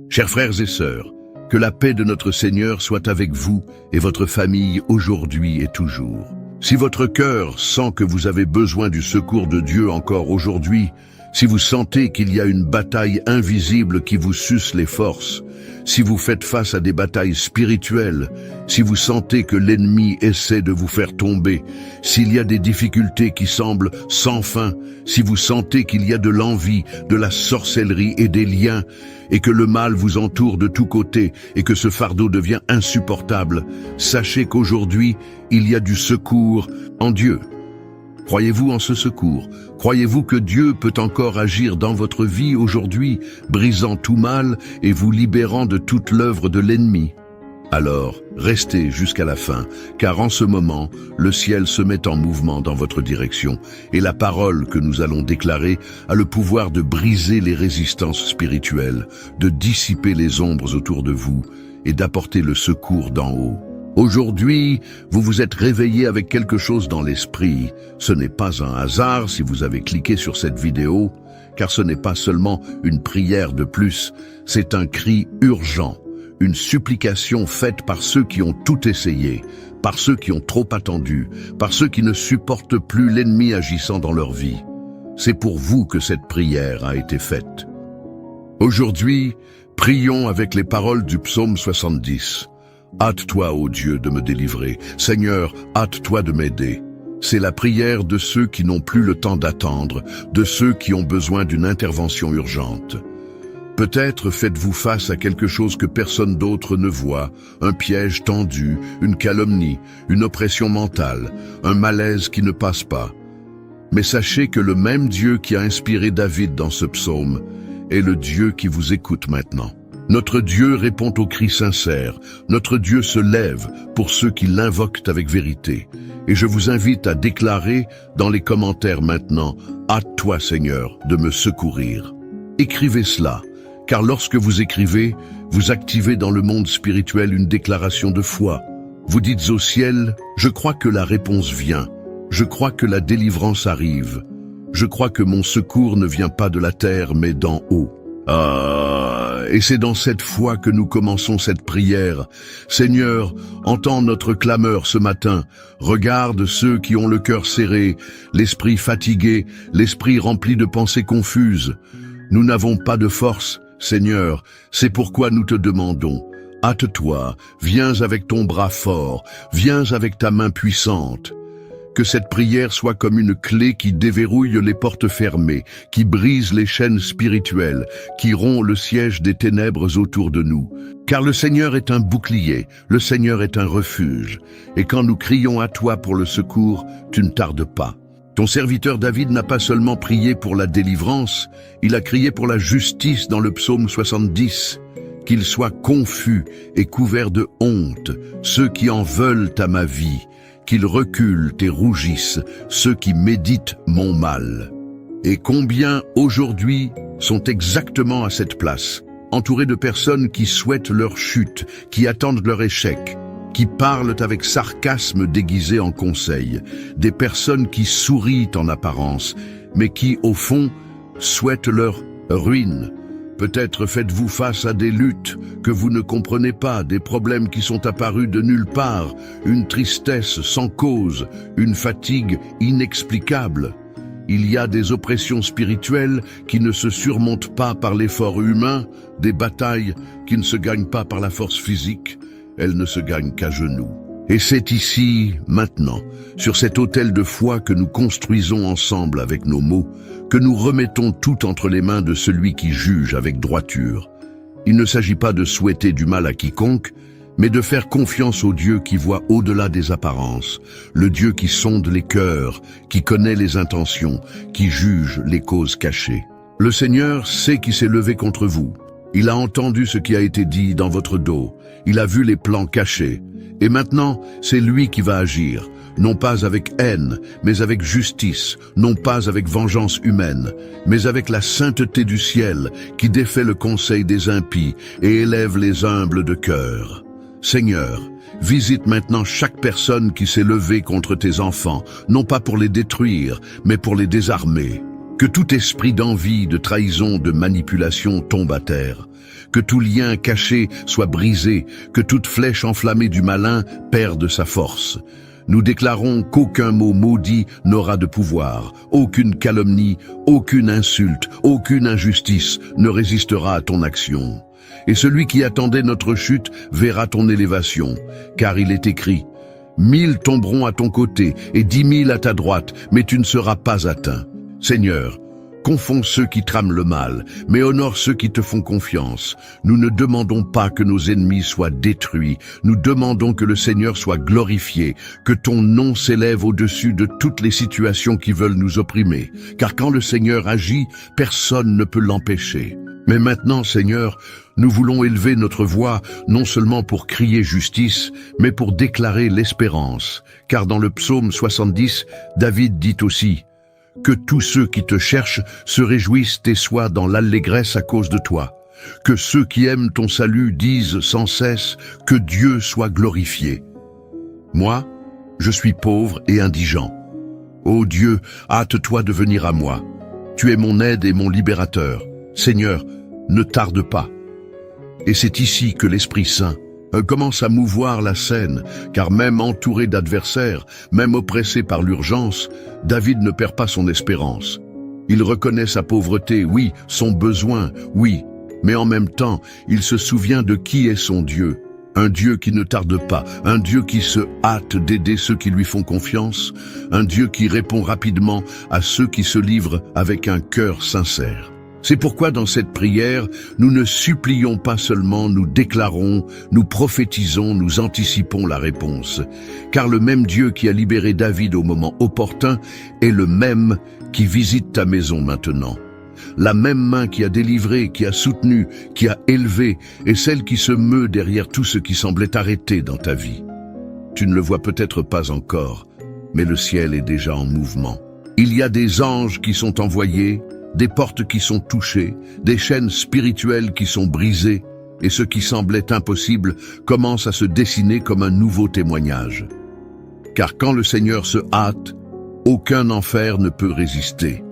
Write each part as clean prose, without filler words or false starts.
Chers frères et sœurs, que la paix de notre Seigneur soit avec vous et votre famille aujourd'hui et toujours. Si votre cœur sent que vous avez besoin du secours de Dieu encore aujourd'hui, si vous sentez qu'il y a une bataille invisible qui vous suce les forces, si vous faites face à des batailles spirituelles, si vous sentez que l'ennemi essaie de vous faire tomber, s'il y a des difficultés qui semblent sans fin, si vous sentez qu'il y a de l'envie, de la sorcellerie et des liens, et que le mal vous entoure de tous côtés et que ce fardeau devient insupportable, sachez qu'aujourd'hui, il y a du secours en Dieu. Croyez-vous en ce secours? Croyez-vous que Dieu peut encore agir dans votre vie aujourd'hui, brisant tout mal et vous libérant de toute l'œuvre de l'ennemi? Alors, restez jusqu'à la fin, car en ce moment, le ciel se met en mouvement dans votre direction, et la parole que nous allons déclarer a le pouvoir de briser les résistances spirituelles, de dissiper les ombres autour de vous, et d'apporter le secours d'en haut. Aujourd'hui, vous vous êtes réveillé avec quelque chose dans l'esprit. Ce n'est pas un hasard si vous avez cliqué sur cette vidéo, car ce n'est pas seulement une prière de plus, c'est un cri urgent, une supplication faite par ceux qui ont tout essayé, par ceux qui ont trop attendu, par ceux qui ne supportent plus l'ennemi agissant dans leur vie. C'est pour vous que cette prière a été faite. Aujourd'hui, prions avec les paroles du psaume 70. Hâte-toi, ô Dieu, de me délivrer. Seigneur, hâte-toi de m'aider. C'est la prière de ceux qui n'ont plus le temps d'attendre, de ceux qui ont besoin d'une intervention urgente. Peut-être faites-vous face à quelque chose que personne d'autre ne voit, un piège tendu, une calomnie, une oppression mentale, un malaise qui ne passe pas. Mais sachez que le même Dieu qui a inspiré David dans ce psaume est le Dieu qui vous écoute maintenant. Notre Dieu répond aux cris sincères, notre Dieu se lève pour ceux qui l'invoquent avec vérité. Et je vous invite à déclarer dans les commentaires maintenant, « Hâte-toi Seigneur de me secourir ». Écrivez cela, car lorsque vous écrivez, vous activez dans le monde spirituel une déclaration de foi. Vous dites au ciel, « Je crois que la réponse vient, je crois que la délivrance arrive, je crois que mon secours ne vient pas de la terre mais d'en haut. » Et c'est dans cette foi que nous commençons cette prière. Seigneur, entends notre clameur ce matin. Regarde ceux qui ont le cœur serré, l'esprit fatigué, l'esprit rempli de pensées confuses. Nous n'avons pas de force, Seigneur, c'est pourquoi nous te demandons. Hâte-toi, viens avec ton bras fort, viens avec ta main puissante. Que cette prière soit comme une clé qui déverrouille les portes fermées, qui brise les chaînes spirituelles, qui rompt le siège des ténèbres autour de nous. Car le Seigneur est un bouclier, le Seigneur est un refuge. Et quand nous crions à toi pour le secours, tu ne tardes pas. Ton serviteur David n'a pas seulement prié pour la délivrance, il a crié pour la justice dans le psaume 70. Qu'ils soient confus et couverts de honte, ceux qui en veulent à ma vie. Qu'ils reculent et rougissent, ceux qui méditent mon mal. Et combien, aujourd'hui, sont exactement à cette place, entourés de personnes qui souhaitent leur chute, qui attendent leur échec, qui parlent avec sarcasme déguisé en conseil, des personnes qui sourient en apparence, mais qui, au fond, souhaitent leur ruine. Peut-être faites-vous face à des luttes que vous ne comprenez pas, des problèmes qui sont apparus de nulle part, une tristesse sans cause, une fatigue inexplicable. Il y a des oppressions spirituelles qui ne se surmontent pas par l'effort humain, des batailles qui ne se gagnent pas par la force physique, elles ne se gagnent qu'à genoux. Et c'est ici, maintenant, sur cet autel de foi que nous construisons ensemble avec nos mots, que nous remettons tout entre les mains de celui qui juge avec droiture. Il ne s'agit pas de souhaiter du mal à quiconque, mais de faire confiance au Dieu qui voit au-delà des apparences, le Dieu qui sonde les cœurs, qui connaît les intentions, qui juge les causes cachées. Le Seigneur sait qui s'est levé contre vous. Il a entendu ce qui a été dit dans votre dos. Il a vu les plans cachés. Et maintenant, c'est lui qui va agir, non pas avec haine, mais avec justice, non pas avec vengeance humaine, mais avec la sainteté du ciel qui défait le conseil des impies et élève les humbles de cœur. Seigneur, visite maintenant chaque personne qui s'est levée contre tes enfants, non pas pour les détruire, mais pour les désarmer. Que tout esprit d'envie, de trahison, de manipulation tombe à terre. Que tout lien caché soit brisé, que toute flèche enflammée du malin perde sa force. Nous déclarons qu'aucun mot maudit n'aura de pouvoir, aucune calomnie, aucune insulte, aucune injustice ne résistera à ton action. Et celui qui attendait notre chute verra ton élévation, car il est écrit « 1000 tomberont à ton côté et 10 000 à ta droite, mais tu ne seras pas atteint. » Seigneur, confonds ceux qui trament le mal, mais honore ceux qui te font confiance. Nous ne demandons pas que nos ennemis soient détruits, nous demandons que le Seigneur soit glorifié, que ton nom s'élève au-dessus de toutes les situations qui veulent nous opprimer. Car quand le Seigneur agit, personne ne peut l'empêcher. Mais maintenant, Seigneur, nous voulons élever notre voix, non seulement pour crier justice, mais pour déclarer l'espérance. Car dans le psaume 70, David dit aussi « Que tous ceux qui te cherchent se réjouissent et soient dans l'allégresse à cause de toi. Que ceux qui aiment ton salut disent sans cesse que Dieu soit glorifié. Moi, je suis pauvre et indigent. Ô Dieu, hâte-toi de venir à moi. Tu es mon aide et mon libérateur. Seigneur, ne tarde pas. » Et c'est ici que l'Esprit Saint commence à mouvoir la scène, car même entouré d'adversaires, même oppressé par l'urgence, David ne perd pas son espérance. Il reconnaît sa pauvreté, oui, son besoin, oui, mais en même temps, il se souvient de qui est son Dieu. Un Dieu qui ne tarde pas, un Dieu qui se hâte d'aider ceux qui lui font confiance, un Dieu qui répond rapidement à ceux qui se livrent avec un cœur sincère. C'est pourquoi dans cette prière, nous ne supplions pas seulement, nous déclarons, nous prophétisons, nous anticipons la réponse. Car le même Dieu qui a libéré David au moment opportun est le même qui visite ta maison maintenant. La même main qui a délivré, qui a soutenu, qui a élevé, est celle qui se meut derrière tout ce qui semblait arrêté dans ta vie. Tu ne le vois peut-être pas encore, mais le ciel est déjà en mouvement. Il y a des anges qui sont envoyés, des portes qui sont touchées, des chaînes spirituelles qui sont brisées, et ce qui semblait impossible commence à se dessiner comme un nouveau témoignage. Car quand le Seigneur se hâte, aucun enfer ne peut résister.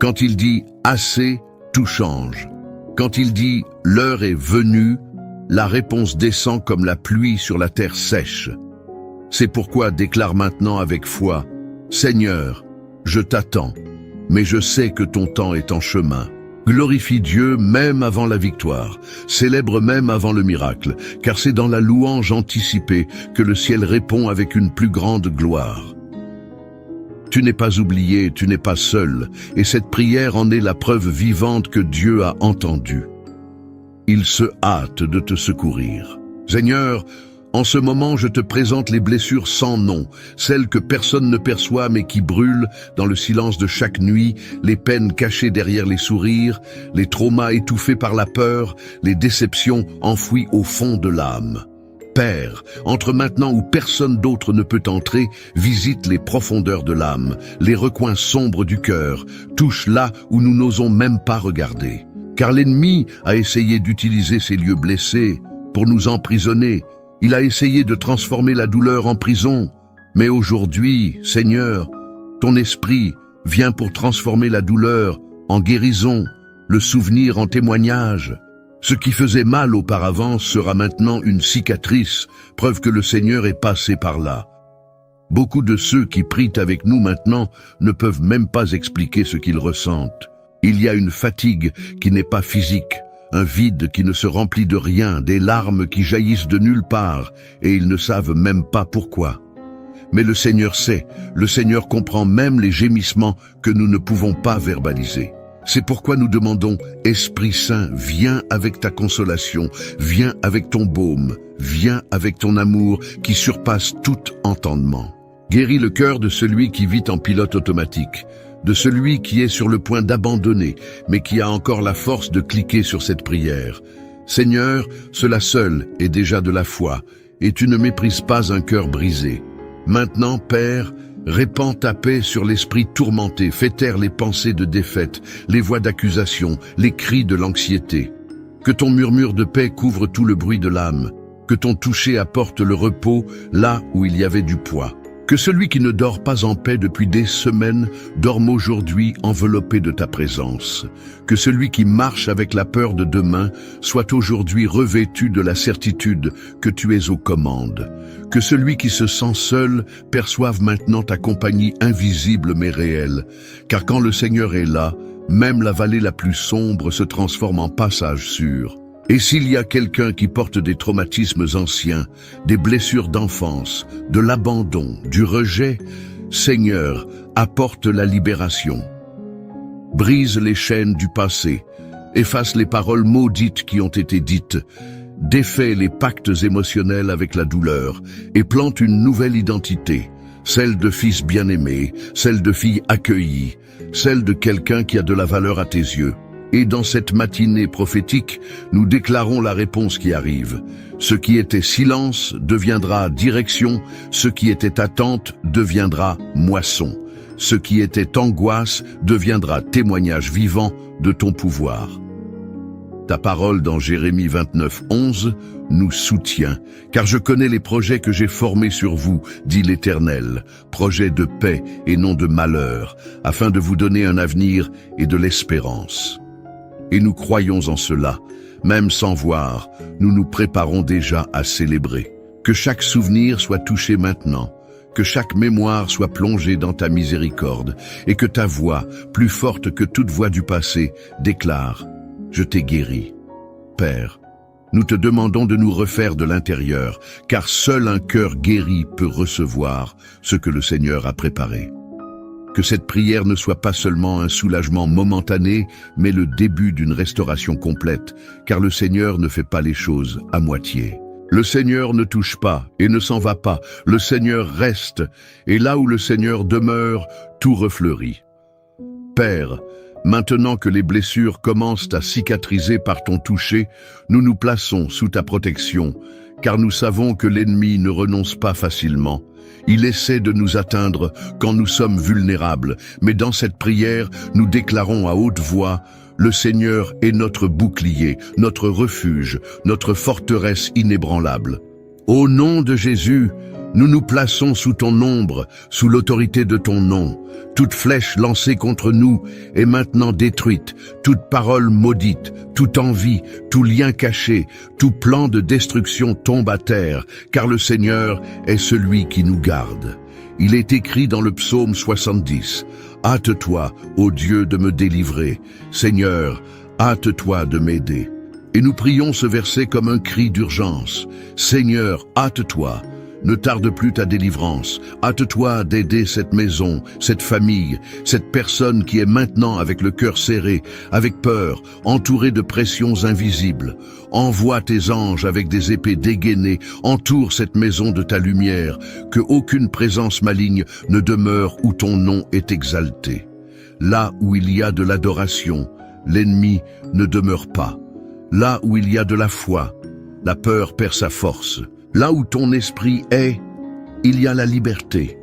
Quand il dit « assez », tout change. Quand il dit « l'heure est venue », la réponse descend comme la pluie sur la terre sèche. C'est pourquoi déclare maintenant avec foi « Seigneur, je t'attends. Mais je sais que ton temps est en chemin. Glorifie Dieu même avant la victoire, célèbre même avant le miracle, car c'est dans la louange anticipée que le ciel répond avec une plus grande gloire. Tu n'es pas oublié, tu n'es pas seul, et cette prière en est la preuve vivante que Dieu a entendue. Il se hâte de te secourir. Seigneur, en ce moment, je te présente les blessures sans nom, celles que personne ne perçoit mais qui brûlent dans le silence de chaque nuit, les peines cachées derrière les sourires, les traumas étouffés par la peur, les déceptions enfouies au fond de l'âme. Père, entre maintenant où personne d'autre ne peut entrer, visite les profondeurs de l'âme, les recoins sombres du cœur, touche là où nous n'osons même pas regarder. Car l'ennemi a essayé d'utiliser ces lieux blessés pour nous emprisonner. Il a essayé de transformer la douleur en prison, mais aujourd'hui, Seigneur, ton esprit vient pour transformer la douleur en guérison, le souvenir en témoignage. Ce qui faisait mal auparavant sera maintenant une cicatrice, preuve que le Seigneur est passé par là. Beaucoup de ceux qui prient avec nous maintenant ne peuvent même pas expliquer ce qu'ils ressentent. Il y a une fatigue qui n'est pas physique, un vide qui ne se remplit de rien, des larmes qui jaillissent de nulle part, et ils ne savent même pas pourquoi. Mais le Seigneur sait, le Seigneur comprend même les gémissements que nous ne pouvons pas verbaliser. C'est pourquoi nous demandons, Esprit Saint, viens avec ta consolation, viens avec ton baume, viens avec ton amour qui surpasse tout entendement. Guéris le cœur de celui qui vit en pilote automatique, de celui qui est sur le point d'abandonner, mais qui a encore la force de cliquer sur cette prière. Seigneur, cela seul est déjà de la foi, et tu ne méprises pas un cœur brisé. Maintenant, Père, répands ta paix sur l'esprit tourmenté, fais taire les pensées de défaite, les voix d'accusation, les cris de l'anxiété. Que ton murmure de paix couvre tout le bruit de l'âme, que ton toucher apporte le repos là où il y avait du poids. Que celui qui ne dort pas en paix depuis des semaines dorme aujourd'hui enveloppé de ta présence. Que celui qui marche avec la peur de demain soit aujourd'hui revêtu de la certitude que tu es aux commandes. Que celui qui se sent seul perçoive maintenant ta compagnie invisible mais réelle. Car quand le Seigneur est là, même la vallée la plus sombre se transforme en passage sûr. Et s'il y a quelqu'un qui porte des traumatismes anciens, des blessures d'enfance, de l'abandon, du rejet, Seigneur, apporte la libération. Brise les chaînes du passé, efface les paroles maudites qui ont été dites, défait les pactes émotionnels avec la douleur et plante une nouvelle identité, celle de fils bien-aimé, celle de fille accueillie, celle de quelqu'un qui a de la valeur à tes yeux. Et dans cette matinée prophétique, nous déclarons la réponse qui arrive. Ce qui était silence deviendra direction, ce qui était attente deviendra moisson. Ce qui était angoisse deviendra témoignage vivant de ton pouvoir. Ta parole dans Jérémie 29:11 nous soutient, car je connais les projets que j'ai formés sur vous, dit l'Éternel, projets de paix et non de malheur, afin de vous donner un avenir et de l'espérance. Et nous croyons en cela, même sans voir, nous nous préparons déjà à célébrer. Que chaque souvenir soit touché maintenant, que chaque mémoire soit plongée dans ta miséricorde, et que ta voix, plus forte que toute voix du passé, déclare « Je t'ai guéri ». Père, nous te demandons de nous refaire de l'intérieur, car seul un cœur guéri peut recevoir ce que le Seigneur a préparé. Que cette prière ne soit pas seulement un soulagement momentané, mais le début d'une restauration complète, car le Seigneur ne fait pas les choses à moitié. Le Seigneur ne touche pas et ne s'en va pas, le Seigneur reste, et là où le Seigneur demeure, tout refleurit. Père, maintenant que les blessures commencent à cicatriser par ton toucher, nous nous plaçons sous ta protection, car nous savons que l'ennemi ne renonce pas facilement. Il essaie de nous atteindre quand nous sommes vulnérables, mais dans cette prière, nous déclarons à haute voix « Le Seigneur est notre bouclier, notre refuge, notre forteresse inébranlable. » Au nom de Jésus, nous nous plaçons sous ton ombre, sous l'autorité de ton nom. Toute flèche lancée contre nous est maintenant détruite, toute parole maudite, toute envie, tout lien caché, tout plan de destruction tombe à terre, car le Seigneur est celui qui nous garde. Il est écrit dans le psaume 70, « Hâte-toi, ô Dieu, de me délivrer. Seigneur, hâte-toi de m'aider. » Et nous prions ce verset comme un cri d'urgence. « Seigneur, hâte-toi. » Ne tarde plus ta délivrance. Hâte-toi d'aider cette maison, cette famille, cette personne qui est maintenant avec le cœur serré, avec peur, entourée de pressions invisibles. Envoie tes anges avec des épées dégainées, entoure cette maison de ta lumière, que aucune présence maligne ne demeure où ton nom est exalté. Là où il y a de l'adoration, l'ennemi ne demeure pas. Là où il y a de la foi, la peur perd sa force. Là où ton esprit est, il y a la liberté.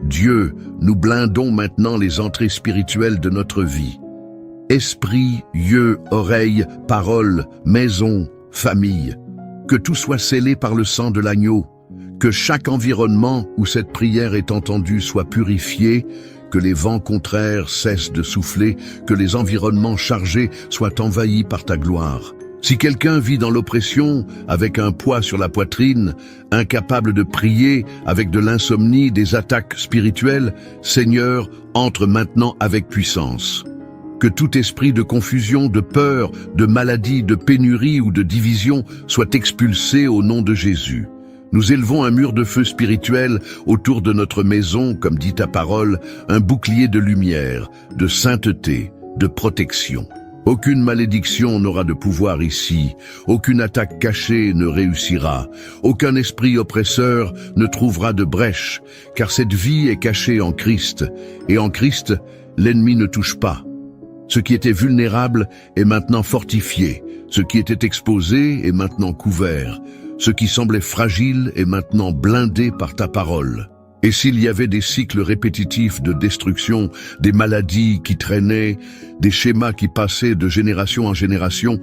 Dieu, nous blindons maintenant les entrées spirituelles de notre vie. Esprit, yeux, oreilles, paroles, maison, famille. Que tout soit scellé par le sang de l'agneau. Que chaque environnement où cette prière est entendue soit purifié. Que les vents contraires cessent de souffler. Que les environnements chargés soient envahis par ta gloire. Si quelqu'un vit dans l'oppression, avec un poids sur la poitrine, incapable de prier, avec de l'insomnie, des attaques spirituelles, Seigneur, entre maintenant avec puissance. Que tout esprit de confusion, de peur, de maladie, de pénurie ou de division soit expulsé au nom de Jésus. Nous élevons un mur de feu spirituel autour de notre maison, comme dit ta parole, un bouclier de lumière, de sainteté, de protection. Aucune malédiction n'aura de pouvoir ici, aucune attaque cachée ne réussira, aucun esprit oppresseur ne trouvera de brèche, car cette vie est cachée en Christ, et en Christ, l'ennemi ne touche pas. Ce qui était vulnérable est maintenant fortifié, ce qui était exposé est maintenant couvert, ce qui semblait fragile est maintenant blindé par ta parole. Et s'il y avait des cycles répétitifs de destruction, des maladies qui traînaient, des schémas qui passaient de génération en génération,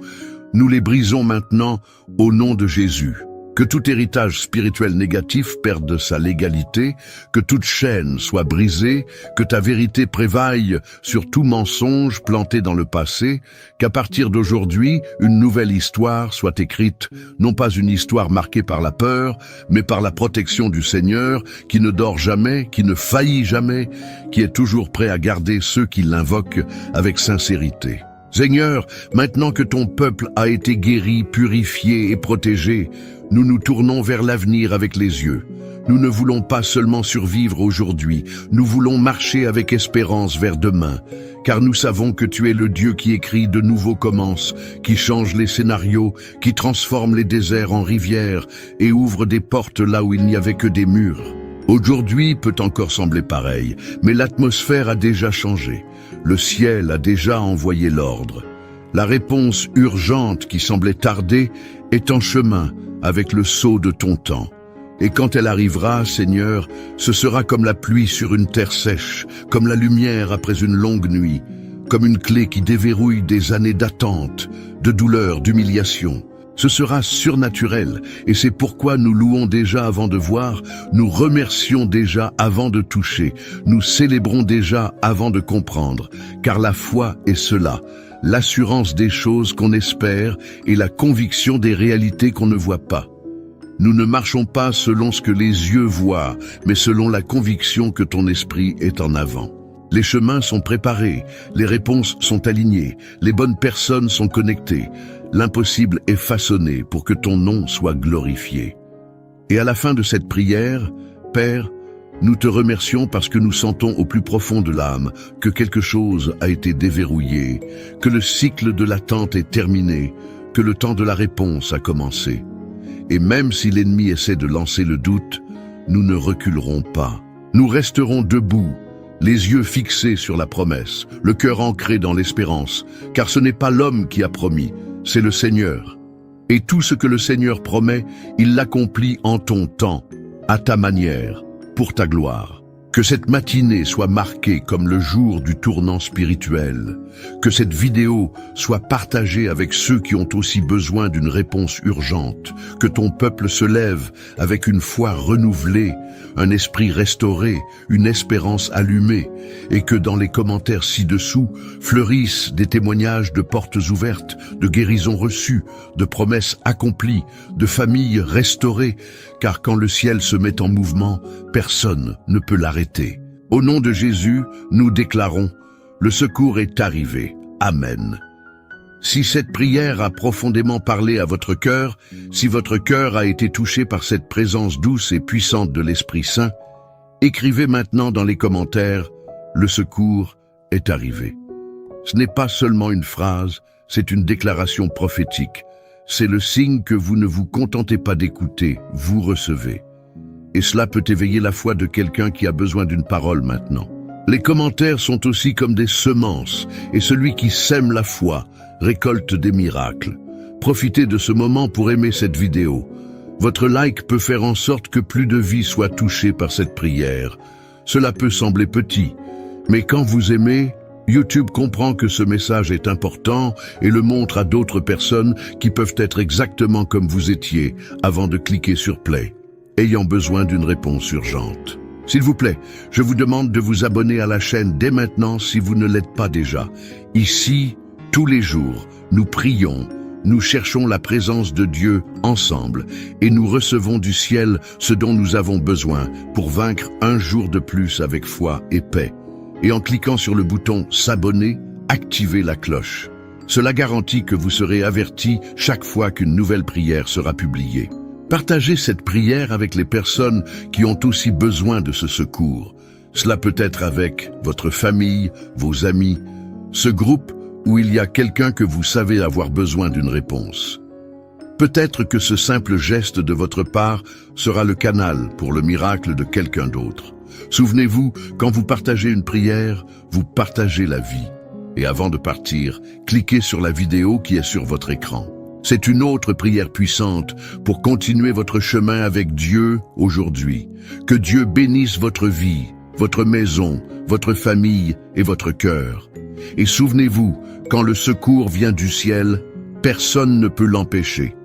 nous les brisons maintenant au nom de Jésus. Que tout héritage spirituel négatif perde sa légalité, que toute chaîne soit brisée, que ta vérité prévaille sur tout mensonge planté dans le passé, qu'à partir d'aujourd'hui, une nouvelle histoire soit écrite, non pas une histoire marquée par la peur, mais par la protection du Seigneur, qui ne dort jamais, qui ne faillit jamais, qui est toujours prêt à garder ceux qui l'invoquent avec sincérité. Seigneur, maintenant que ton peuple a été guéri, purifié et protégé, nous nous tournons vers l'avenir avec les yeux. Nous ne voulons pas seulement survivre aujourd'hui, nous voulons marcher avec espérance vers demain, car nous savons que tu es le Dieu qui écrit de nouveaux commences, qui change les scénarios, qui transforme les déserts en rivières et ouvre des portes là où il n'y avait que des murs. Aujourd'hui peut encore sembler pareil, mais l'atmosphère a déjà changé. Le ciel a déjà envoyé l'ordre. La réponse urgente qui semblait tarder est en chemin avec le sceau de ton temps. Et quand elle arrivera, Seigneur, ce sera comme la pluie sur une terre sèche, comme la lumière après une longue nuit, comme une clé qui déverrouille des années d'attente, de douleur, d'humiliation. Ce sera surnaturel, et c'est pourquoi nous louons déjà avant de voir, nous remercions déjà avant de toucher, nous célébrons déjà avant de comprendre, car la foi est cela, l'assurance des choses qu'on espère et la conviction des réalités qu'on ne voit pas. Nous ne marchons pas selon ce que les yeux voient, mais selon la conviction que ton esprit est en avant. Les chemins sont préparés, les réponses sont alignées, les bonnes personnes sont connectées. L'impossible est façonné pour que ton nom soit glorifié. Et à la fin de cette prière, Père, nous te remercions parce que nous sentons au plus profond de l'âme que quelque chose a été déverrouillé, que le cycle de l'attente est terminé, que le temps de la réponse a commencé. Et même si l'ennemi essaie de lancer le doute, nous ne reculerons pas. Nous resterons debout, les yeux fixés sur la promesse, le cœur ancré dans l'espérance, car ce n'est pas l'homme qui a promis, c'est le Seigneur. Et tout ce que le Seigneur promet, il l'accomplit en ton temps, à ta manière, pour ta gloire. Que cette matinée soit marquée comme le jour du tournant spirituel. Que cette vidéo soit partagée avec ceux qui ont aussi besoin d'une réponse urgente. Que ton peuple se lève avec une foi renouvelée, un esprit restauré, une espérance allumée. Et que dans les commentaires ci-dessous fleurissent des témoignages de portes ouvertes, de guérisons reçues, de promesses accomplies, de familles restaurées. Car quand le ciel se met en mouvement, personne ne peut l'arrêter. Au nom de Jésus, nous déclarons, le secours est arrivé. Amen. Si cette prière a profondément parlé à votre cœur, si votre cœur a été touché par cette présence douce et puissante de l'Esprit Saint, écrivez maintenant dans les commentaires, le secours est arrivé. Ce n'est pas seulement une phrase, c'est une déclaration prophétique. C'est le signe que vous ne vous contentez pas d'écouter, vous recevez. Et cela peut éveiller la foi de quelqu'un qui a besoin d'une parole maintenant. Les commentaires sont aussi comme des semences, et celui qui sème la foi récolte des miracles. Profitez de ce moment pour aimer cette vidéo. Votre like peut faire en sorte que plus de vies soient touchées par cette prière. Cela peut sembler petit, mais quand vous aimez, YouTube comprend que ce message est important et le montre à d'autres personnes qui peuvent être exactement comme vous étiez avant de cliquer sur Play, ayant besoin d'une réponse urgente. S'il vous plaît, je vous demande de vous abonner à la chaîne dès maintenant si vous ne l'êtes pas déjà. Ici, tous les jours, nous prions, nous cherchons la présence de Dieu ensemble et nous recevons du ciel ce dont nous avons besoin pour vaincre un jour de plus avec foi et paix. Et en cliquant sur le bouton s'abonner, activez la cloche. Cela garantit que vous serez avertis chaque fois qu'une nouvelle prière sera publiée. Partagez cette prière avec les personnes qui ont aussi besoin de ce secours. Cela peut être avec votre famille, vos amis, ce groupe où il y a quelqu'un que vous savez avoir besoin d'une réponse. Peut-être que ce simple geste de votre part sera le canal pour le miracle de quelqu'un d'autre. Souvenez-vous, quand vous partagez une prière, vous partagez la vie. Et avant de partir, cliquez sur la vidéo qui est sur votre écran. C'est une autre prière puissante pour continuer votre chemin avec Dieu aujourd'hui. Que Dieu bénisse votre vie, votre maison, votre famille et votre cœur. Et souvenez-vous, quand le secours vient du ciel, personne ne peut l'empêcher.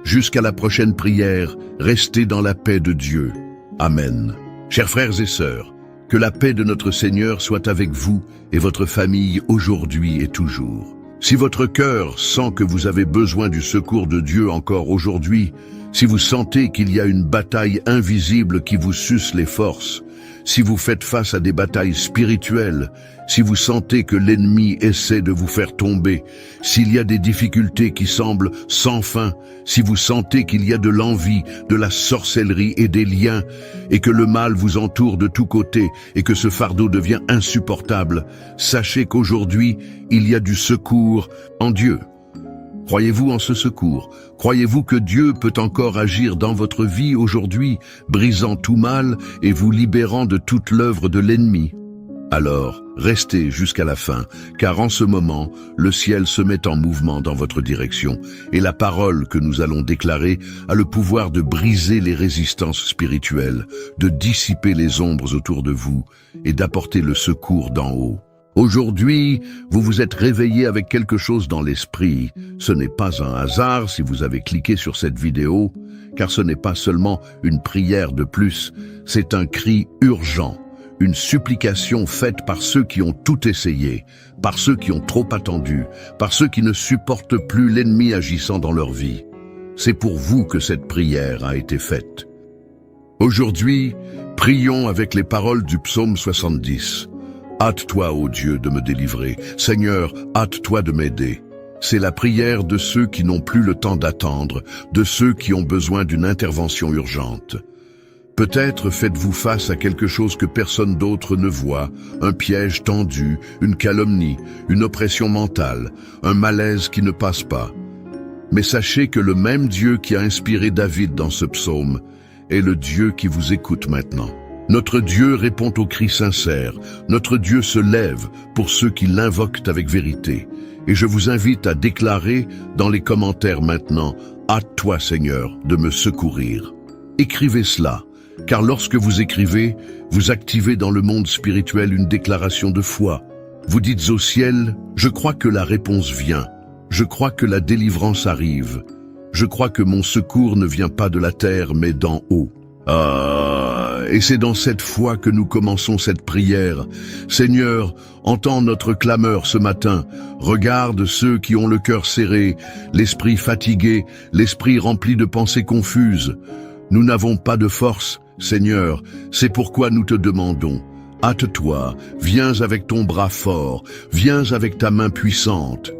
Jusqu'à la prochaine prière, restez dans la paix de Dieu. Amen. Chers frères et sœurs, que la paix de notre Seigneur soit avec vous et votre famille aujourd'hui et toujours. Si votre cœur sent que vous avez besoin du secours de Dieu encore aujourd'hui, si vous sentez qu'il y a une bataille invisible qui vous suce les forces, si vous faites face à des batailles spirituelles, si vous sentez que l'ennemi essaie de vous faire tomber, s'il y a des difficultés qui semblent sans fin, si vous sentez qu'il y a de l'envie, de la sorcellerie et des liens, et que le mal vous entoure de tous côtés et que ce fardeau devient insupportable, sachez qu'aujourd'hui, il y a du secours en Dieu. Croyez-vous en ce secours? Croyez-vous que Dieu peut encore agir dans votre vie aujourd'hui, brisant tout mal et vous libérant de toute l'œuvre de l'ennemi? Alors, restez jusqu'à la fin, car en ce moment, le ciel se met en mouvement dans votre direction, et la parole que nous allons déclarer a le pouvoir de briser les résistances spirituelles, de dissiper les ombres autour de vous et d'apporter le secours d'en haut. Aujourd'hui, vous vous êtes réveillé avec quelque chose dans l'esprit. Ce n'est pas un hasard si vous avez cliqué sur cette vidéo, car ce n'est pas seulement une prière de plus, c'est un cri urgent, une supplication faite par ceux qui ont tout essayé, par ceux qui ont trop attendu, par ceux qui ne supportent plus l'ennemi agissant dans leur vie. C'est pour vous que cette prière a été faite. Aujourd'hui, prions avec les paroles du psaume 70. Hâte-toi, ô Dieu, de me délivrer. Seigneur, hâte-toi de m'aider. C'est la prière de ceux qui n'ont plus le temps d'attendre, de ceux qui ont besoin d'une intervention urgente. Peut-être faites-vous face à quelque chose que personne d'autre ne voit, un piège tendu, une calomnie, une oppression mentale, un malaise qui ne passe pas. Mais sachez que le même Dieu qui a inspiré David dans ce psaume est le Dieu qui vous écoute maintenant. Notre Dieu répond aux cris sincères. Notre Dieu se lève pour ceux qui l'invoquent avec vérité. Et je vous invite à déclarer dans les commentaires maintenant, « Hâte-toi, Seigneur, de me secourir ». Écrivez cela, car lorsque vous écrivez, vous activez dans le monde spirituel une déclaration de foi. Vous dites au ciel, « Je crois que la réponse vient. Je crois que la délivrance arrive. Je crois que mon secours ne vient pas de la terre, mais d'en haut. » Et c'est dans cette foi que nous commençons cette prière. Seigneur, entends notre clameur ce matin. Regarde ceux qui ont le cœur serré, l'esprit fatigué, l'esprit rempli de pensées confuses. Nous n'avons pas de force, Seigneur, c'est pourquoi nous te demandons. Hâte-toi, viens avec ton bras fort, viens avec ta main puissante.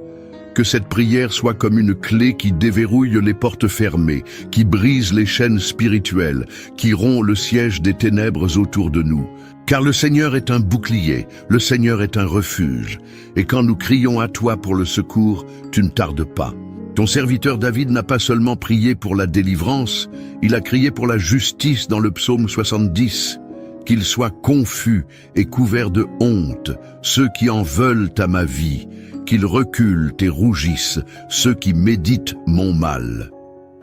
Que cette prière soit comme une clé qui déverrouille les portes fermées, qui brise les chaînes spirituelles, qui rompt le siège des ténèbres autour de nous. Car le Seigneur est un bouclier, le Seigneur est un refuge. Et quand nous crions à toi pour le secours, tu ne tardes pas. Ton serviteur David n'a pas seulement prié pour la délivrance, il a crié pour la justice dans le psaume 70. Qu'ils soient confus et couverts de honte, ceux qui en veulent à ma vie, qu'ils reculent et rougissent, ceux qui méditent mon mal.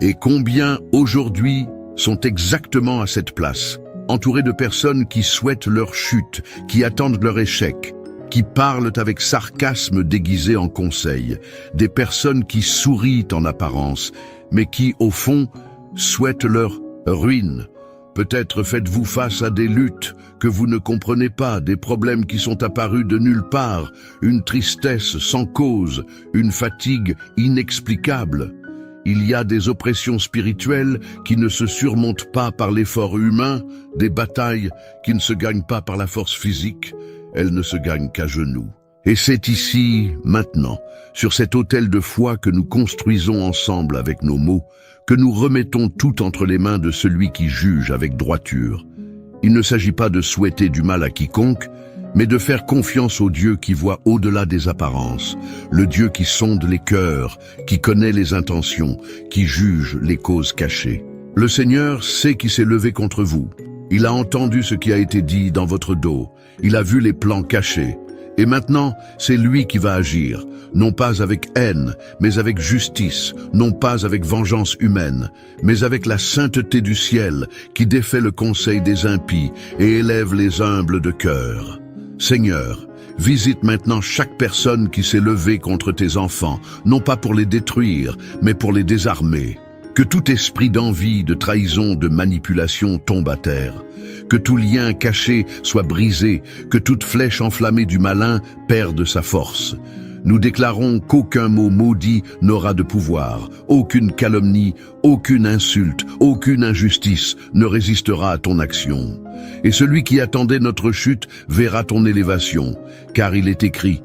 Et combien aujourd'hui sont exactement à cette place, entourés de personnes qui souhaitent leur chute, qui attendent leur échec, qui parlent avec sarcasme déguisé en conseil, des personnes qui sourient en apparence, mais qui, au fond, souhaitent leur ruine. Peut-être faites-vous face à des luttes que vous ne comprenez pas, des problèmes qui sont apparus de nulle part, une tristesse sans cause, une fatigue inexplicable. Il y a des oppressions spirituelles qui ne se surmontent pas par l'effort humain, des batailles qui ne se gagnent pas par la force physique, elles ne se gagnent qu'à genoux. Et c'est ici, maintenant, sur cet autel de foi que nous construisons ensemble avec nos mots, que nous remettons tout entre les mains de celui qui juge avec droiture. Il ne s'agit pas de souhaiter du mal à quiconque, mais de faire confiance au Dieu qui voit au-delà des apparences, le Dieu qui sonde les cœurs, qui connaît les intentions, qui juge les causes cachées. Le Seigneur sait qui s'est levé contre vous. Il a entendu ce qui a été dit dans votre dos. Il a vu les plans cachés. Et maintenant, c'est lui qui va agir, non pas avec haine, mais avec justice, non pas avec vengeance humaine, mais avec la sainteté du ciel qui défait le conseil des impies et élève les humbles de cœur. Seigneur, visite maintenant chaque personne qui s'est levée contre tes enfants, non pas pour les détruire, mais pour les désarmer. Que tout esprit d'envie, de trahison, de manipulation tombe à terre. Que tout lien caché soit brisé, que toute flèche enflammée du malin perde sa force. Nous déclarons qu'aucun mot maudit n'aura de pouvoir, aucune calomnie, aucune insulte, aucune injustice ne résistera à ton action. Et celui qui attendait notre chute verra ton élévation, car il est écrit: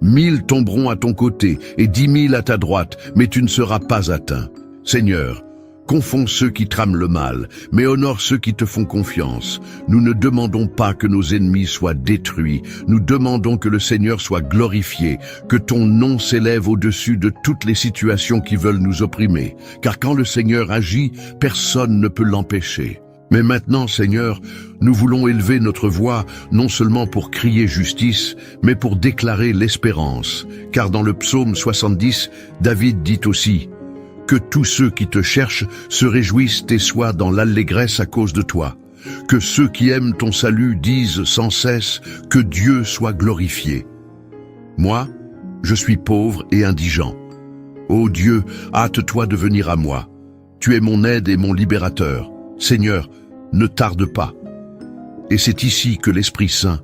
1000 tomberont à ton côté et 10 000 à ta droite, mais tu ne seras pas atteint. Seigneur, confonds ceux qui trament le mal, mais honore ceux qui te font confiance. Nous ne demandons pas que nos ennemis soient détruits, nous demandons que le Seigneur soit glorifié, que ton nom s'élève au-dessus de toutes les situations qui veulent nous opprimer. Car quand le Seigneur agit, personne ne peut l'empêcher. Mais maintenant, Seigneur, nous voulons élever notre voix, non seulement pour crier justice, mais pour déclarer l'espérance. Car dans le psaume 70, David dit aussi: que tous ceux qui te cherchent se réjouissent et soient dans l'allégresse à cause de toi. Que ceux qui aiment ton salut disent sans cesse que Dieu soit glorifié. Moi, je suis pauvre et indigent. Ô Dieu, hâte-toi de venir à moi. Tu es mon aide et mon libérateur. Seigneur, ne tarde pas. Et c'est ici que l'Esprit Saint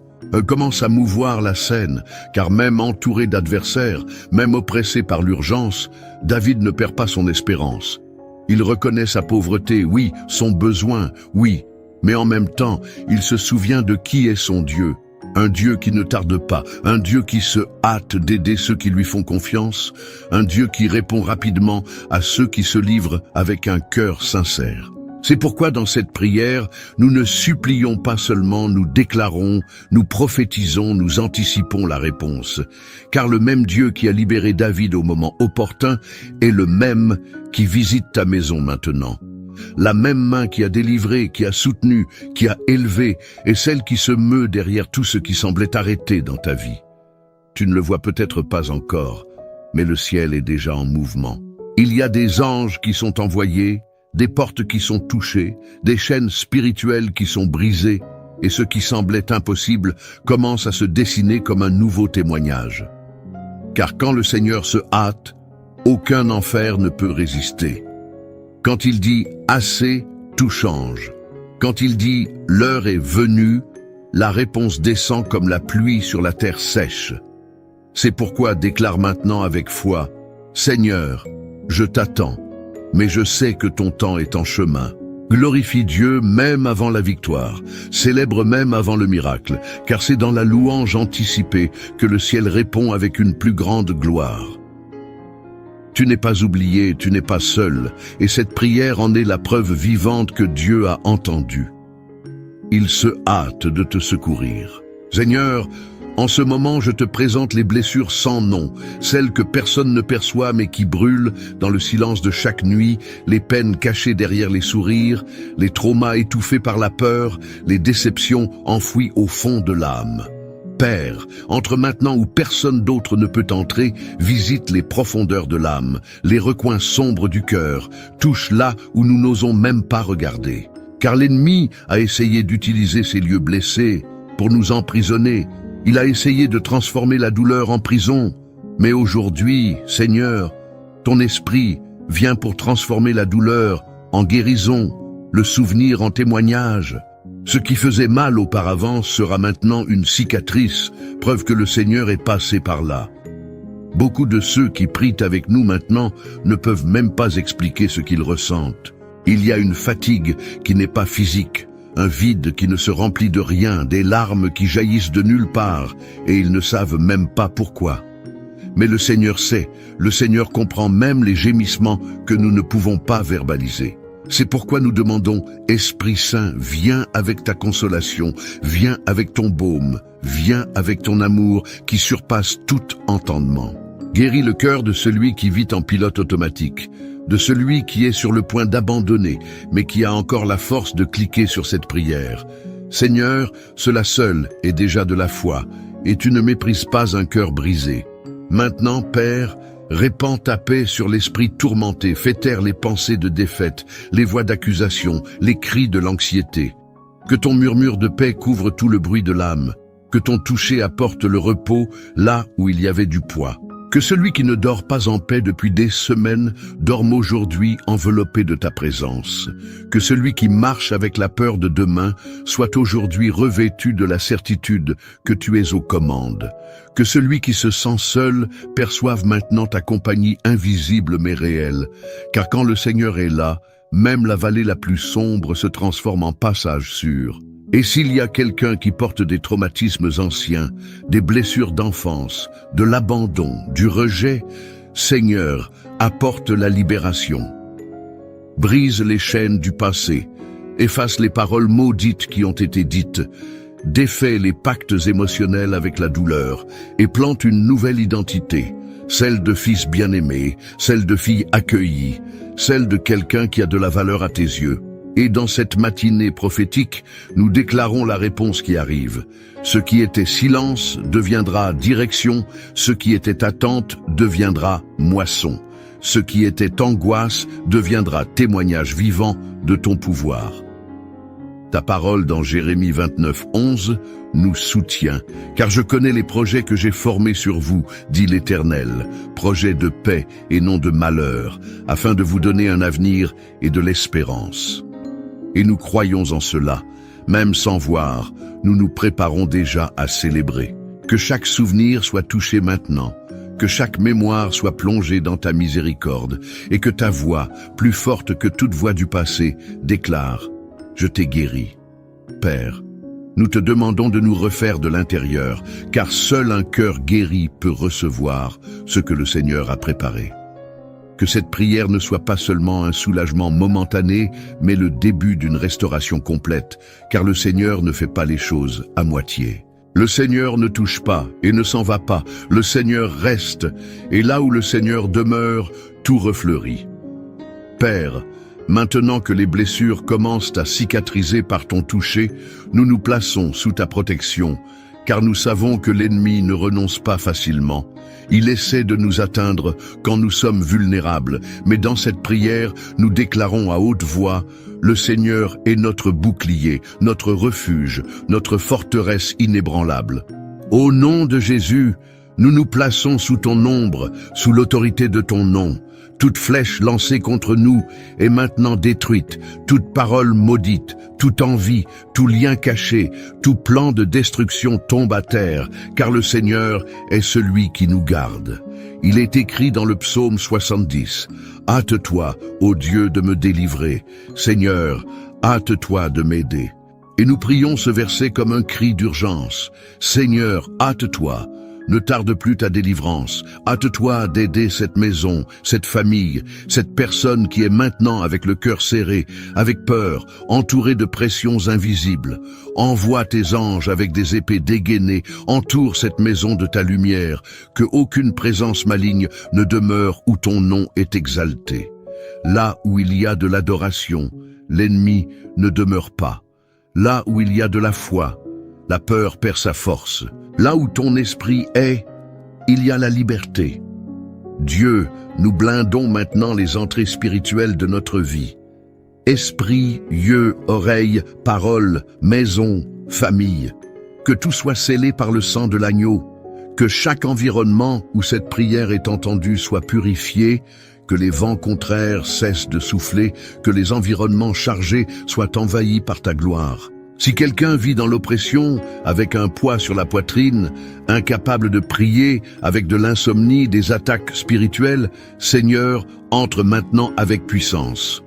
commence à mouvoir la scène, car même entouré d'adversaires, même oppressé par l'urgence, David ne perd pas son espérance. Il reconnaît sa pauvreté, oui, son besoin, oui, mais en même temps, il se souvient de qui est son Dieu. Un Dieu qui ne tarde pas, un Dieu qui se hâte d'aider ceux qui lui font confiance, un Dieu qui répond rapidement à ceux qui se livrent avec un cœur sincère. C'est pourquoi dans cette prière, nous ne supplions pas seulement, nous déclarons, nous prophétisons, nous anticipons la réponse. Car le même Dieu qui a libéré David au moment opportun est le même qui visite ta maison maintenant. La même main qui a délivré, qui a soutenu, qui a élevé, est celle qui se meut derrière tout ce qui semblait arrêté dans ta vie. Tu ne le vois peut-être pas encore, mais le ciel est déjà en mouvement. Il y a des anges qui sont envoyés, des portes qui sont touchées, des chaînes spirituelles qui sont brisées, et ce qui semblait impossible commence à se dessiner comme un nouveau témoignage. Car quand le Seigneur se hâte, aucun enfer ne peut résister. Quand il dit « assez », tout change. Quand il dit « l'heure est venue », la réponse descend comme la pluie sur la terre sèche. C'est pourquoi déclare maintenant avec foi « Seigneur, je t'attends. Mais je sais que ton temps est en chemin. Glorifie Dieu même avant la victoire, célèbre même avant le miracle, car c'est dans la louange anticipée que le ciel répond avec une plus grande gloire. Tu n'es pas oublié, tu n'es pas seul, et cette prière en est la preuve vivante que Dieu a entendue. Il se hâte de te secourir. Seigneur, en ce moment, je te présente les blessures sans nom, celles que personne ne perçoit mais qui brûlent dans le silence de chaque nuit, les peines cachées derrière les sourires, les traumas étouffés par la peur, les déceptions enfouies au fond de l'âme. Père, entre maintenant où personne d'autre ne peut entrer, visite les profondeurs de l'âme, les recoins sombres du cœur, touche là où nous n'osons même pas regarder. Car l'ennemi a essayé d'utiliser ces lieux blessés pour nous emprisonner. Il a essayé de transformer la douleur en prison, mais aujourd'hui, Seigneur, ton esprit vient pour transformer la douleur en guérison, le souvenir en témoignage. Ce qui faisait mal auparavant sera maintenant une cicatrice, preuve que le Seigneur est passé par là. Beaucoup de ceux qui prient avec nous maintenant ne peuvent même pas expliquer ce qu'ils ressentent. Il y a une fatigue qui n'est pas physique, un vide qui ne se remplit de rien, des larmes qui jaillissent de nulle part, et ils ne savent même pas pourquoi. Mais le Seigneur sait, le Seigneur comprend même les gémissements que nous ne pouvons pas verbaliser. C'est pourquoi nous demandons, Esprit Saint, viens avec ta consolation, viens avec ton baume, viens avec ton amour qui surpasse tout entendement. Guéris le cœur de celui qui vit en pilote automatique, de celui qui est sur le point d'abandonner, mais qui a encore la force de cliquer sur cette prière. Seigneur, cela seul est déjà de la foi, et tu ne méprises pas un cœur brisé. Maintenant, Père, répands ta paix sur l'esprit tourmenté, fais taire les pensées de défaite, les voix d'accusation, les cris de l'anxiété. Que ton murmure de paix couvre tout le bruit de l'âme, que ton toucher apporte le repos là où il y avait du poids. Que celui qui ne dort pas en paix depuis des semaines dorme aujourd'hui enveloppé de ta présence. Que celui qui marche avec la peur de demain soit aujourd'hui revêtu de la certitude que tu es aux commandes. Que celui qui se sent seul perçoive maintenant ta compagnie invisible mais réelle. Car quand le Seigneur est là, même la vallée la plus sombre se transforme en passage sûr. Et s'il y a quelqu'un qui porte des traumatismes anciens, des blessures d'enfance, de l'abandon, du rejet, Seigneur, apporte la libération. Brise les chaînes du passé, efface les paroles maudites qui ont été dites, défait les pactes émotionnels avec la douleur et plante une nouvelle identité, celle de fils bien-aimé, celle de fille accueillie, celle de quelqu'un qui a de la valeur à tes yeux. Et dans cette matinée prophétique, nous déclarons la réponse qui arrive. Ce qui était silence deviendra direction, ce qui était attente deviendra moisson. Ce qui était angoisse deviendra témoignage vivant de ton pouvoir. Ta parole dans Jérémie 29:11 nous soutient, car je connais les projets que j'ai formés sur vous, dit l'Éternel, projets de paix et non de malheur, afin de vous donner un avenir et de l'espérance. Et nous croyons en cela, même sans voir, nous nous préparons déjà à célébrer. Que chaque souvenir soit touché maintenant, que chaque mémoire soit plongée dans ta miséricorde, et que ta voix, plus forte que toute voix du passé, déclare « Je t'ai guéri ». Père, nous te demandons de nous refaire de l'intérieur, car seul un cœur guéri peut recevoir ce que le Seigneur a préparé. Que cette prière ne soit pas seulement un soulagement momentané, mais le début d'une restauration complète, car le Seigneur ne fait pas les choses à moitié. Le Seigneur ne touche pas et ne s'en va pas, le Seigneur reste, et là où le Seigneur demeure, tout refleurit. Père, maintenant que les blessures commencent à cicatriser par ton toucher, nous nous plaçons sous ta protection, car nous savons que l'ennemi ne renonce pas facilement. Il essaie de nous atteindre quand nous sommes vulnérables, mais dans cette prière, nous déclarons à haute voix « Le Seigneur est notre bouclier, notre refuge, notre forteresse inébranlable. » Au nom de Jésus, nous nous plaçons sous ton ombre, sous l'autorité de ton nom. Toute flèche lancée contre nous est maintenant détruite, toute parole maudite, toute envie, tout lien caché, tout plan de destruction tombe à terre, car le Seigneur est celui qui nous garde. Il est écrit dans le psaume 70, « Hâte-toi, ô Dieu, de me délivrer. Seigneur, hâte-toi de m'aider. » Et nous prions ce verset comme un cri d'urgence. « Seigneur, hâte-toi. » Ne tarde plus ta délivrance. Hâte-toi d'aider cette maison, cette famille, cette personne qui est maintenant avec le cœur serré, avec peur, entourée de pressions invisibles. Envoie tes anges avec des épées dégainées, entoure cette maison de ta lumière, que aucune présence maligne ne demeure où ton nom est exalté. Là où il y a de l'adoration, l'ennemi ne demeure pas. Là où il y a de la foi, la peur perd sa force. Là où ton esprit est, il y a la liberté. Dieu, nous blindons maintenant les entrées spirituelles de notre vie. Esprit, yeux, oreilles, paroles, maison, famille. Que tout soit scellé par le sang de l'agneau. Que chaque environnement où cette prière est entendue soit purifié. Que les vents contraires cessent de souffler. Que les environnements chargés soient envahis par ta gloire. Si quelqu'un vit dans l'oppression, avec un poids sur la poitrine, incapable de prier, avec de l'insomnie, des attaques spirituelles, Seigneur, entre maintenant avec puissance.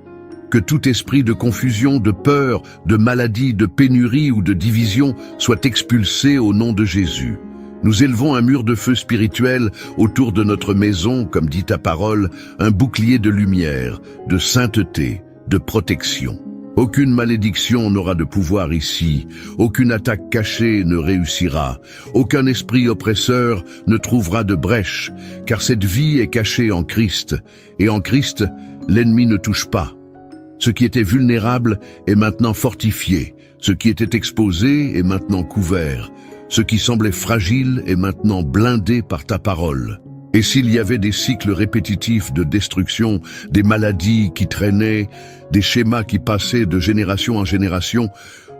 Que tout esprit de confusion, de peur, de maladie, de pénurie ou de division soit expulsé au nom de Jésus. Nous élevons un mur de feu spirituel autour de notre maison, comme dit ta parole, un bouclier de lumière, de sainteté, de protection. Aucune malédiction n'aura de pouvoir ici, aucune attaque cachée ne réussira, aucun esprit oppresseur ne trouvera de brèche, car cette vie est cachée en Christ, et en Christ, l'ennemi ne touche pas. Ce qui était vulnérable est maintenant fortifié, ce qui était exposé est maintenant couvert, ce qui semblait fragile est maintenant blindé par ta parole. Et s'il y avait des cycles répétitifs de destruction, des maladies qui traînaient, des schémas qui passaient de génération en génération,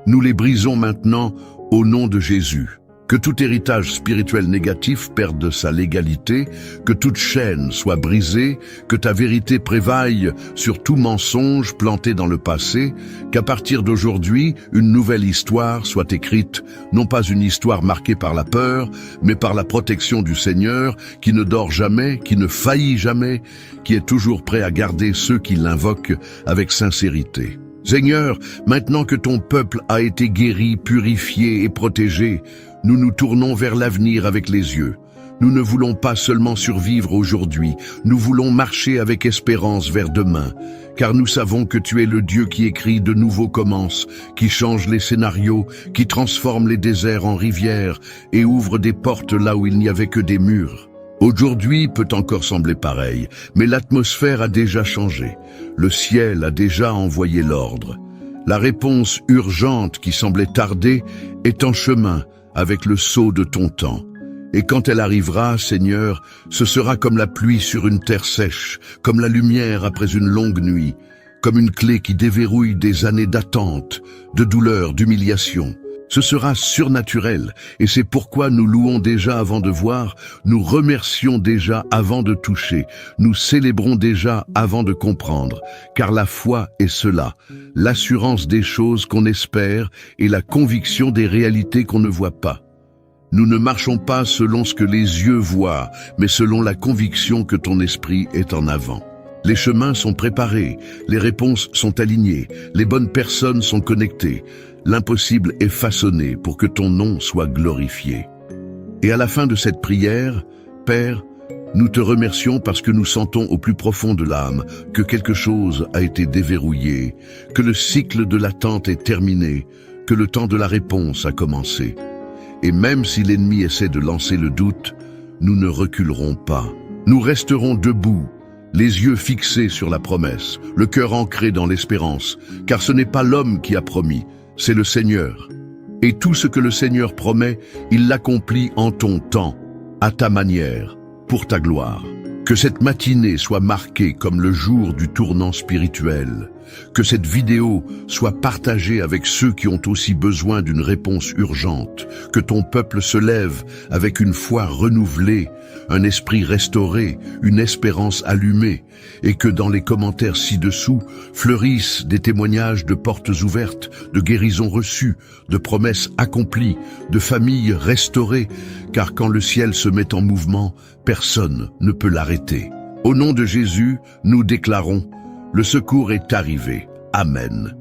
nous les brisons maintenant au nom de Jésus. Que tout héritage spirituel négatif perde sa légalité, que toute chaîne soit brisée, que ta vérité prévaille sur tout mensonge planté dans le passé, qu'à partir d'aujourd'hui, une nouvelle histoire soit écrite, non pas une histoire marquée par la peur, mais par la protection du Seigneur, qui ne dort jamais, qui ne faillit jamais, qui est toujours prêt à garder ceux qui l'invoquent avec sincérité. Seigneur, maintenant que ton peuple a été guéri, purifié et protégé, nous nous tournons vers l'avenir avec les yeux. Nous ne voulons pas seulement survivre aujourd'hui, nous voulons marcher avec espérance vers demain, car nous savons que tu es le Dieu qui écrit de nouveaux commences, qui change les scénarios, qui transforme les déserts en rivières et ouvre des portes là où il n'y avait que des murs. Aujourd'hui peut encore sembler pareil, mais l'atmosphère a déjà changé. Le ciel a déjà envoyé l'ordre. La réponse urgente qui semblait tarder est en chemin avec le sceau de ton temps. Et quand elle arrivera, Seigneur, ce sera comme la pluie sur une terre sèche, comme la lumière après une longue nuit, comme une clé qui déverrouille des années d'attente, de douleur, d'humiliation. Ce sera surnaturel, et c'est pourquoi nous louons déjà avant de voir, nous remercions déjà avant de toucher, nous célébrons déjà avant de comprendre, car la foi est cela, l'assurance des choses qu'on espère et la conviction des réalités qu'on ne voit pas. Nous ne marchons pas selon ce que les yeux voient, mais selon la conviction que ton esprit est en avant. Les chemins sont préparés, les réponses sont alignées, les bonnes personnes sont connectées. L'impossible est façonné pour que ton nom soit glorifié. Et à la fin de cette prière, Père, nous te remercions parce que nous sentons au plus profond de l'âme que quelque chose a été déverrouillé, que le cycle de l'attente est terminé, que le temps de la réponse a commencé. Et même si l'ennemi essaie de lancer le doute, nous ne reculerons pas. Nous resterons debout, les yeux fixés sur la promesse, le cœur ancré dans l'espérance, car ce n'est pas l'homme qui a promis, c'est le Seigneur. Et tout ce que le Seigneur promet, il l'accomplit en ton temps, à ta manière, pour ta gloire. Que cette matinée soit marquée comme le jour du tournant spirituel. Que cette vidéo soit partagée avec ceux qui ont aussi besoin d'une réponse urgente. Que ton peuple se lève avec une foi renouvelée, un esprit restauré, une espérance allumée. Et que dans les commentaires ci-dessous fleurissent des témoignages de portes ouvertes, de guérisons reçues, de promesses accomplies, de familles restaurées. Car quand le ciel se met en mouvement, personne ne peut l'arrêter. Au nom de Jésus, nous déclarons: le secours est arrivé. Amen.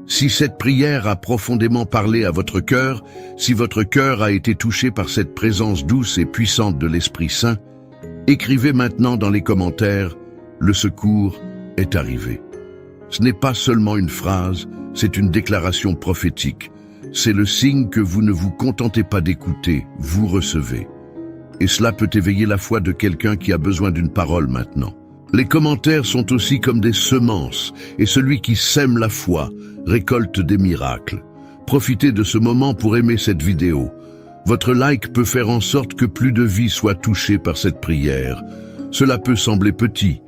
Si cette prière a profondément parlé à votre cœur, si votre cœur a été touché par cette présence douce et puissante de l'Esprit Saint, écrivez maintenant dans les commentaires: le secours est arrivé. Ce n'est pas seulement une phrase, c'est une déclaration prophétique. C'est le signe que vous ne vous contentez pas d'écouter, vous recevez. Et cela peut éveiller la foi de quelqu'un qui a besoin d'une parole maintenant. Les commentaires sont aussi comme des semences, et celui qui sème la foi récolte des miracles. Profitez de ce moment pour aimer cette vidéo. Votre like peut faire en sorte que plus de vies soient touchées par cette prière. Cela peut sembler petit,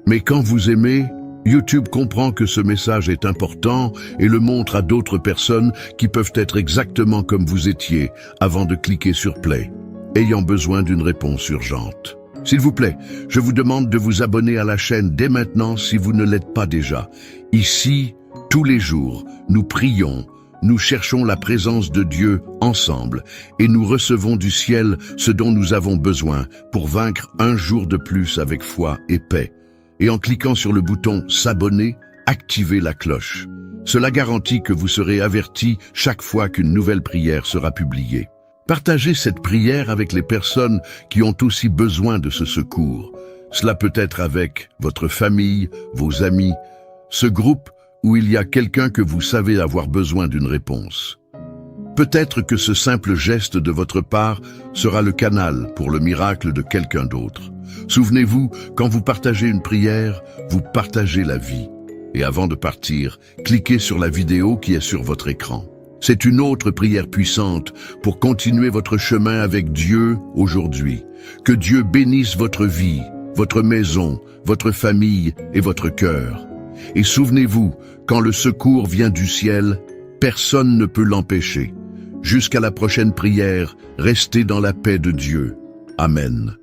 mais quand vous aimez, YouTube comprend que ce message est important et le montre à d'autres personnes qui peuvent être exactement comme vous étiez avant de cliquer sur Play, ayant besoin d'une réponse urgente. S'il vous plaît, je vous demande de vous abonner à la chaîne dès maintenant si vous ne l'êtes pas déjà. Ici, tous les jours, nous prions, nous cherchons la présence de Dieu ensemble et nous recevons du ciel ce dont nous avons besoin pour vaincre un jour de plus avec foi et paix. Et en cliquant sur le bouton s'abonner, activez la cloche. Cela garantit que vous serez avertis chaque fois qu'une nouvelle prière sera publiée. Partagez cette prière avec les personnes qui ont aussi besoin de ce secours. Cela peut être avec votre famille, vos amis, ce groupe où il y a quelqu'un que vous savez avoir besoin d'une réponse. Peut-être que ce simple geste de votre part sera le canal pour le miracle de quelqu'un d'autre. Souvenez-vous, quand vous partagez une prière, vous partagez la vie. Et avant de partir, cliquez sur la vidéo qui est sur votre écran. C'est une autre prière puissante pour continuer votre chemin avec Dieu aujourd'hui. Que Dieu bénisse votre vie, votre maison, votre famille et votre cœur. Et souvenez-vous, quand le secours vient du ciel, personne ne peut l'empêcher. Jusqu'à la prochaine prière, restez dans la paix de Dieu. Amen.